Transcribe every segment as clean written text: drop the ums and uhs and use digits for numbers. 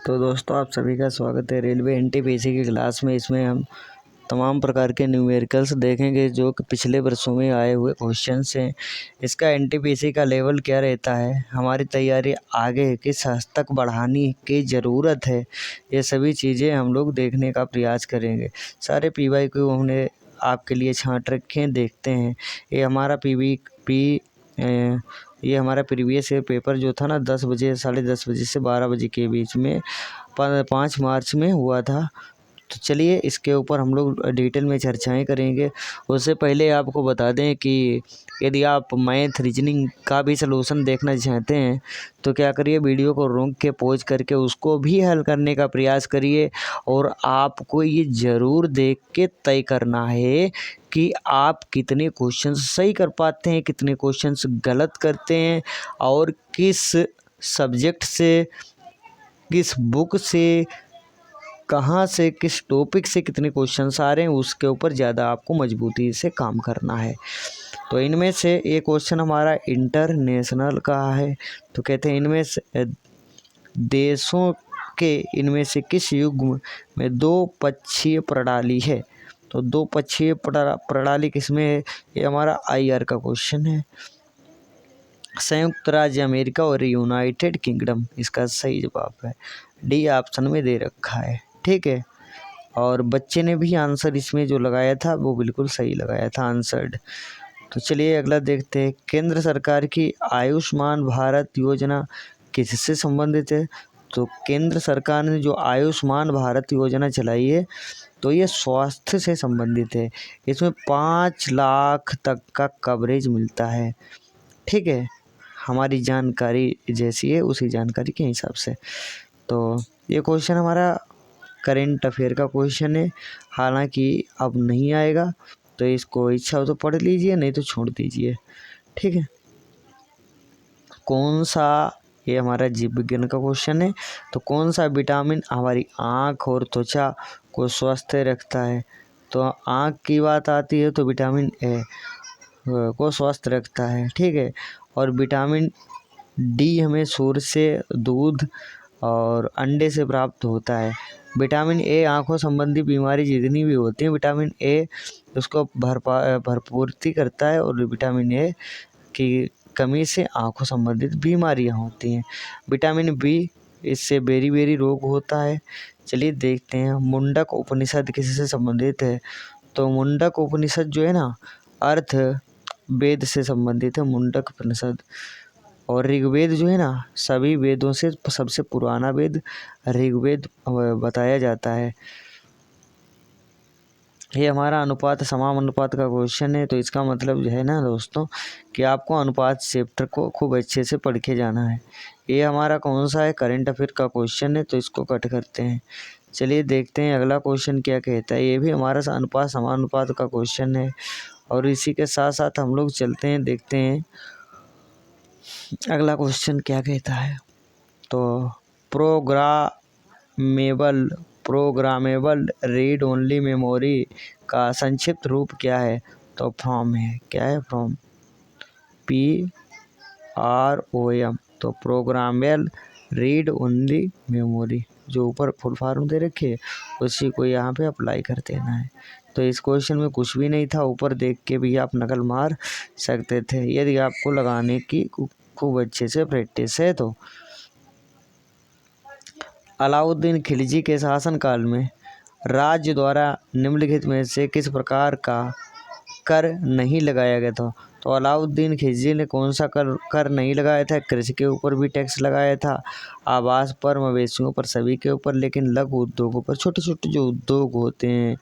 तो दोस्तों आप सभी का स्वागत है रेलवे एनटीपीसी की क्लास में। इसमें हम तमाम प्रकार के न्यूमेरिकल्स देखेंगे जो कि पिछले वर्षों में आए हुए क्वेश्चंस हैं। इसका एनटीपीसी का लेवल क्या रहता है, हमारी तैयारी आगे किस हद तक बढ़ाने की ज़रूरत है, ये सभी चीज़ें हम लोग देखने का प्रयास करेंगे। सारे पीवाई को हमने आपके लिए छांट रखे हैं, देखते हैं। ये हमारा प्रीवियस ईयर पेपर जो था ना 10 बजे 10:30 बजे से 12 बजे के बीच में 5 मार्च में हुआ था। तो चलिए इसके ऊपर हम लोग डिटेल में चर्चाएं करेंगे। उससे पहले आपको बता दें कि यदि आप मैथ रीजनिंग का भी सलूशन देखना चाहते हैं तो क्या करिए, वीडियो को रोक के पॉज करके उसको भी हल करने का प्रयास करिए। और आपको ये ज़रूर देख के तय करना है कि आप कितने क्वेश्चन सही कर पाते हैं, कितने क्वेश्चन गलत करते हैं, और किस सब्जेक्ट से, किस बुक से, कहाँ से, किस टॉपिक से कितने क्वेश्चंस आ रहे हैं, उसके ऊपर ज़्यादा आपको मजबूती से काम करना है। तो इनमें से ये क्वेश्चन हमारा इंटरनेशनल का है। तो कहते हैं इनमें से देशों के इनमें से किस युग में दो पक्षीय प्रणाली है। तो दो पक्षीय प्रणाली किसमें है, ये हमारा IR का क्वेश्चन है। संयुक्त राज्य अमेरिका और यूनाइटेड किंगडम इसका सही जवाब है। डी ऑप्शन में दे रखा है, ठीक है। और बच्चे ने भी आंसर इसमें जो लगाया था वो बिल्कुल सही लगाया था आंसर्ड। तो चलिए अगला देखते हैं। केंद्र सरकार की आयुष्मान भारत योजना किससे संबंधित है। तो केंद्र सरकार ने जो आयुष्मान भारत योजना चलाई है तो ये स्वास्थ्य से संबंधित है। इसमें 5 लाख तक का कवरेज मिलता है, ठीक है। हमारी जानकारी जैसी है उसी जानकारी के हिसाब से। तो ये क्वेश्चन हमारा करेंट अफेयर का क्वेश्चन है, हालांकि अब नहीं आएगा, तो इसको इच्छा हो तो पढ़ लीजिए, नहीं तो छोड़ दीजिए, ठीक है। कौन सा, ये हमारा जीव विज्ञान का क्वेश्चन है। तो कौन सा विटामिन हमारी आँख और त्वचा को स्वस्थ रखता है। तो आँख की बात आती है तो विटामिन ए को स्वस्थ रखता है, ठीक है। और विटामिन डी हमें सूर्य से, दूध और अंडे से प्राप्त होता है। विटामिन ए आँखों संबंधी बीमारी जितनी भी होती है, विटामिन ए उसको भरपूर्ति करता है, और विटामिन ए की कमी से आँखों संबंधित बीमारियाँ होती हैं। विटामिन बी, इससे बेरी रोग होता है। चलिए देखते हैं मुंडक उपनिषद किससे संबंधित है। तो मुंडक उपनिषद जो है ना, अर्थ वेद से संबंधित है मुंडक उपनिषद। और ऋग्वेद जो है ना, सभी वेदों से सबसे पुराना वेद ऋग्वेद बताया जाता है। ये हमारा अनुपात समान अनुपात का क्वेश्चन है। तो इसका मतलब जो है ना दोस्तों कि आपको अनुपात चैप्टर को खूब अच्छे से पढ़ के जाना है। ये हमारा कौन सा है, करंट अफेयर का क्वेश्चन है, तो इसको कट करते हैं। चलिए देखते हैं अगला क्वेश्चन क्या कहता है। ये भी हमारा अनुपात समानुपात का क्वेश्चन है। और इसी के साथ साथ हम लोग चलते हैं, देखते हैं अगला क्वेश्चन क्या कहता है। तो प्रोग्रामेबल रीड ओनली मेमोरी का संक्षिप्त रूप क्या है। तो फ्रॉम है, क्या है फ्रॉम, PROM। तो प्रोग्रामेबल रीड ओनली मेमोरी, जो ऊपर फुल फॉर्म दे रखे उसी को यहाँ पे अप्लाई कर देना है। तो इस क्वेश्चन में कुछ भी नहीं था, ऊपर देख के भी आप नकल मार सकते थे यदि आपको लगाने की खूब अच्छे से प्रैक्टिस है। तो अलाउद्दीन खिलजी के शासनकाल में राज्य द्वारा निम्नलिखित में से किस प्रकार का कर नहीं लगाया गया था। तो अलाउद्दीन खिलजी ने कौन सा कर नहीं लगाया था। कृषि के ऊपर भी टैक्स लगाया था, आवास पर, मवेशियों पर, सभी के ऊपर। लेकिन लघु उद्योगों पर, छोटे छोटे जो उद्योग होते हैं,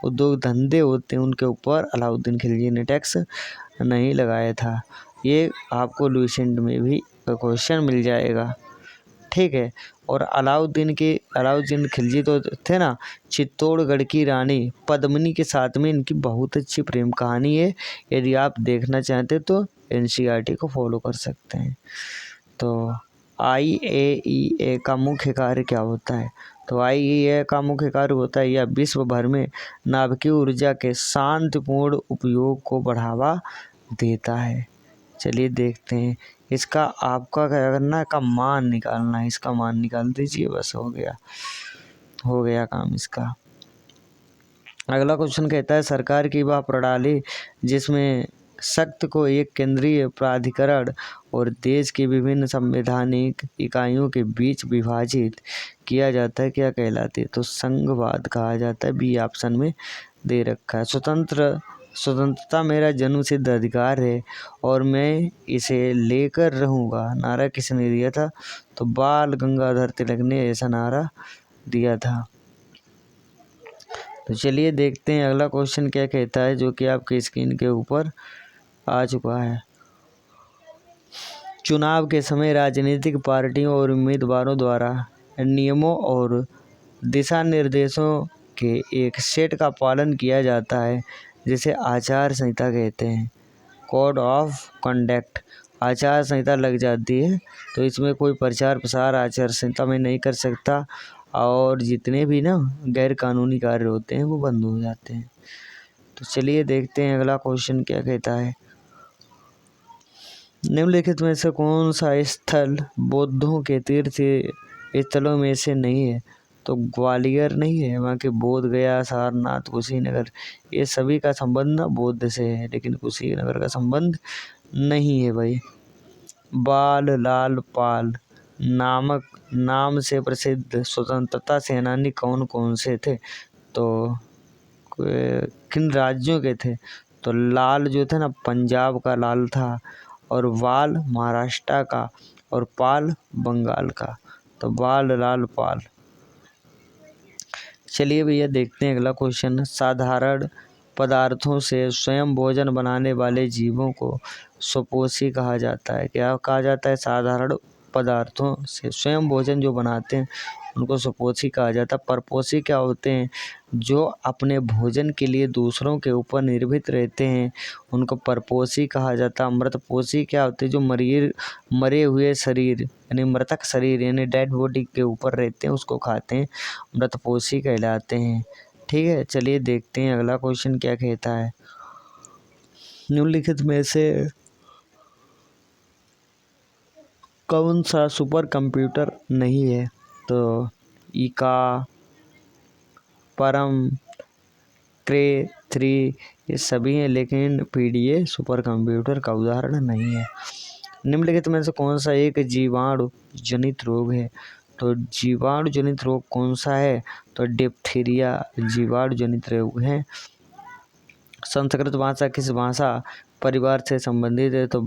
उद्योग धंधे होते हैं, उनके ऊपर अलाउद्दीन खिलजी ने टैक्स नहीं लगाया था। ये आपको लुसेंट में भी क्वेश्चन मिल जाएगा, ठीक है। और अलाउद्दीन खिलजी तो थे ना, चित्तौड़गढ़ की रानी पद्मिनी के साथ में इनकी बहुत अच्छी प्रेम कहानी है। यदि आप देखना चाहते तो NCERT को फॉलो कर सकते हैं। तो IAEA का मुख्य कार्य क्या होता है। तो IAEA का मुख्य कार्य होता है, यह विश्व भर में नाभिकीय ऊर्जा के शांतिपूर्ण उपयोग को बढ़ावा देता है। चलिए देखते हैं। इसका आपका क्या करना है, का मान निकालना है। इसका मान निकाल दीजिए, बस हो गया काम इसका। अगला क्वेश्चन कहता है सरकार की वह प्रणाली जिसमें सत्ता को एक केंद्रीय प्राधिकरण और देश की विभिन्न संवैधानिक इकाइयों के बीच विभाजित किया जाता है क्या कहलाती है? तो संघवाद कहा जाता है। बी ऑप्शन में दे रखा है। स्वतंत्रता मेरा जन्मसिद्ध अधिकार है और मैं इसे लेकर रहूंगा, नारा किसने दिया था? तो बाल गंगाधर तिलक ने ऐसा नारा दिया था। तो चलिए देखते हैं अगला क्वेश्चन क्या कहता है, जो कि आपके स्क्रीन के ऊपर आ चुका है। चुनाव के समय राजनीतिक पार्टियों और उम्मीदवारों द्वारा नियमों और दिशा निर्देशों के एक सेट का पालन किया जाता है जिसे आचार संहिता कहते हैं, कोड ऑफ कंडक्ट। आचार संहिता लग जाती है तो इसमें कोई प्रचार प्रसार आचार संहिता में नहीं कर सकता और जितने भी ना गैर कानूनी कार्य होते हैं वो बंद हो जाते हैं। तो चलिए देखते हैं अगला क्वेश्चन क्या कहता है। निम्नलिखित में से कौन सा स्थल बौद्धों के तीर्थ स्थलों में से नहीं है? तो ग्वालियर नहीं है, वहाँ के बोध गया, सारनाथ, कुशीनगर, ये सभी का संबंध ना बौद्ध से है, लेकिन कुशीनगर का संबंध नहीं है भाई। बाल लाल पाल नामक नाम से प्रसिद्ध स्वतंत्रता सेनानी कौन कौन से थे? तो किन राज्यों के थे? तो लाल जो थे ना पंजाब का लाल था, और वाल महाराष्ट्र का, और पाल बंगाल का। तो बाल लाल पाल। चलिए भैया देखते हैं अगला क्वेश्चन। साधारण पदार्थों से स्वयं भोजन बनाने वाले जीवों को स्वपोषी कहा जाता है। क्या कहा जाता है? साधारण पदार्थों से स्वयं भोजन जो बनाते हैं उनको स्वपोषी कहा जाता है। परपोषी क्या होते हैं? जो अपने भोजन के लिए दूसरों के ऊपर निर्भर रहते हैं उनको परपोषी कहा जाता है। मृतपोषी क्या होते हैं? जो मरे हुए शरीर यानी मृतक शरीर यानी डेड बॉडी के ऊपर रहते हैं उसको खाते हैं, मृतपोषी कहलाते हैं। ठीक है, चलिए देखते हैं अगला क्वेश्चन क्या कहता है। निम्नलिखित में से कौन सा सुपर कंप्यूटर नहीं है? तो इका, परम, क्रे 3 ये सभी हैं, लेकिन पीडीए सुपर कंप्यूटर का उदाहरण नहीं है। निम्नलिखित में से कौन सा एक जीवाणु जनित रोग है? तो जीवाणु जनित रोग कौन सा है? तो डिप्थीरिया जीवाणु जनित रोग है। संस्कृत भाषा किस भाषा परिवार से संबंधित है? तो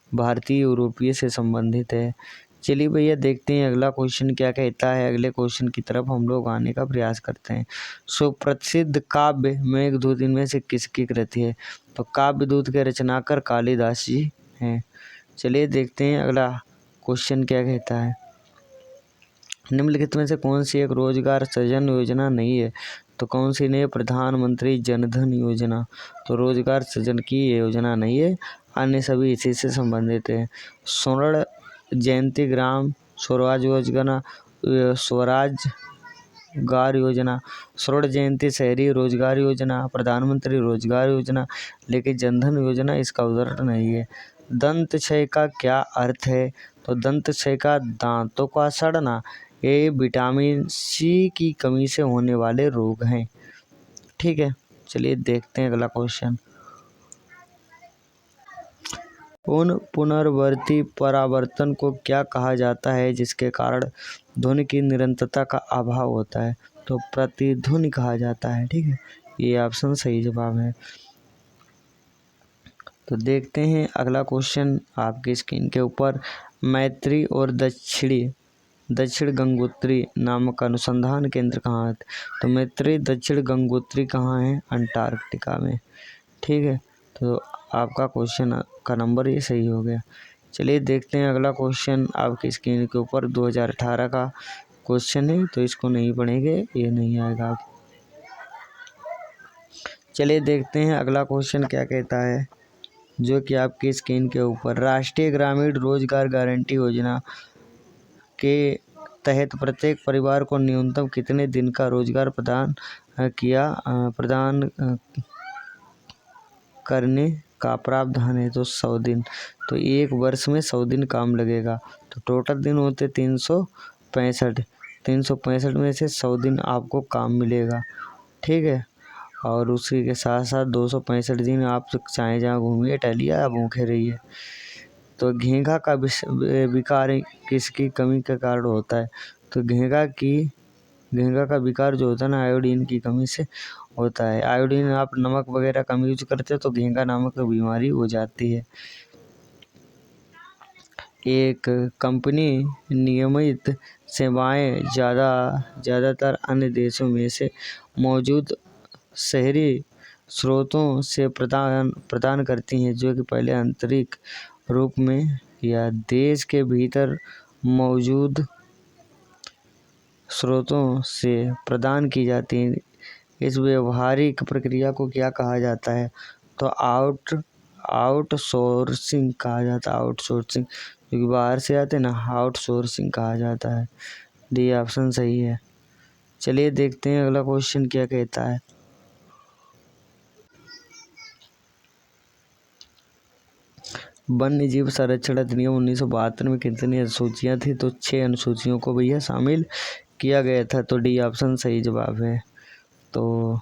भारतीय यूरोपीय से संबंधित है। चलिए भैया देखते हैं अगला क्वेश्चन क्या कहता है। अगले क्वेश्चन की तरफ हम लोग आने का प्रयास करते हैं। सुप्रसिद्ध काव्य मेघदूत इनमें से किसकी कृति है? तो काव्यदूत के रचनाकार कालिदास जी हैं। चलिए देखते हैं अगला क्वेश्चन क्या कहता है। निम्नलिखित में से कौन सी एक रोजगार सृजन योजना नहीं है? तो कौन सी नहीं? प्रधानमंत्री जनधन योजना। तो रोजगार सृजन की ये योजना नहीं है, अन्य सभी इसी से संबंधित है। स्वर्ण जयंती ग्राम स्वराज योजना, स्वराजगार योजना, स्वर्ण जयंती शहरी रोजगार योजना, प्रधानमंत्री रोजगार योजना, लेकिन जनधन योजना इसका उदाहरण नहीं है। दंत क्षय का क्या अर्थ है? तो दंत क्षय का दांतों का सड़ना, ये विटामिन सी की कमी से होने वाले रोग हैं। ठीक है, चलिए देखते हैं अगला क्वेश्चन। उन पुनर्वर्ती परावर्तन को क्या कहा जाता है जिसके कारण ध्वनि की निरंतरता का अभाव होता है? तो प्रतिध्वनि कहा जाता है। ठीक है, ये ऑप्शन सही जवाब है। तो देखते हैं अगला क्वेश्चन आपकी स्क्रीन के ऊपर। मैत्री और दक्षिण गंगोत्री नामक अनुसंधान केंद्र कहाँ है? तो मैत्री दक्षिण गंगोत्री कहाँ है? अंटार्कटिका में। ठीक है, तो आपका क्वेश्चन का नंबर ये सही हो गया। चलिए देखते हैं अगला क्वेश्चन आपकी स्क्रीन के ऊपर 2018 का क्वेश्चन है, तो इसको नहीं पढ़ेंगे, ये नहीं आएगा। चलिए देखते हैं अगला क्वेश्चन क्या कहता है, जो कि आपकी स्क्रीन के ऊपर। राष्ट्रीय ग्रामीण रोजगार गारंटी योजना के तहत प्रत्येक परिवार को न्यूनतम कितने दिन का रोजगार प्रदान करने का प्रावधान है तो 100 दिन, तो 1 वर्ष में 100 दिन काम लगेगा, तो टोटल दिन होते 365। 365 में से 100 दिन आपको काम मिलेगा, ठीक है। और उसी के साथ साथ 265 दिन आप चाहे जहाँ घूमिए टहलिए या भूखे रहिए। तो घेंघा का विकार किसकी कमी के कारण होता है? तो घेंघा का विकार जो होता है ना, आयोडीन की कमी से होता है। आयोडीन आप नमक वगैरह कम यूज करते हो तो घेंघा नामक बीमारी हो जाती है। एक कंपनी नियमित सेवाएं ज़्यादातर अन्य देशों में से मौजूद शहरी स्रोतों से प्रदान करती हैं, जो कि पहले आंतरिक रूप में या देश के भीतर मौजूद स्रोतों से प्रदान की जाती हैं। इस व्यवहारिक प्रक्रिया को क्या कहा जाता है? तो आउटसोर्सिंग कहा जाता है। आउटसोर्सिंग जो कि बाहर से आते हैं ना, आउटसोर्सिंग कहा जाता है। डी ऑप्शन सही है। चलिए देखते हैं अगला क्वेश्चन क्या कहता है। वन्य जीव संरक्षण अधिनियम 1972 में कितनी अनुसूचियाँ थी? तो 6 अनुसूचियों को भैया शामिल किया गया था, तो डी ऑप्शन सही जवाब है। तो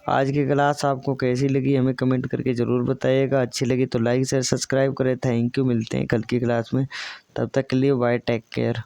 आज की क्लास आपको कैसी लगी हमें कमेंट करके ज़रूर बताइएगा। अच्छी लगी तो लाइक शेयर सब्सक्राइब करें। थैंक यू, मिलते हैं कल की क्लास में, तब तक के लिए बाय, टेक केयर।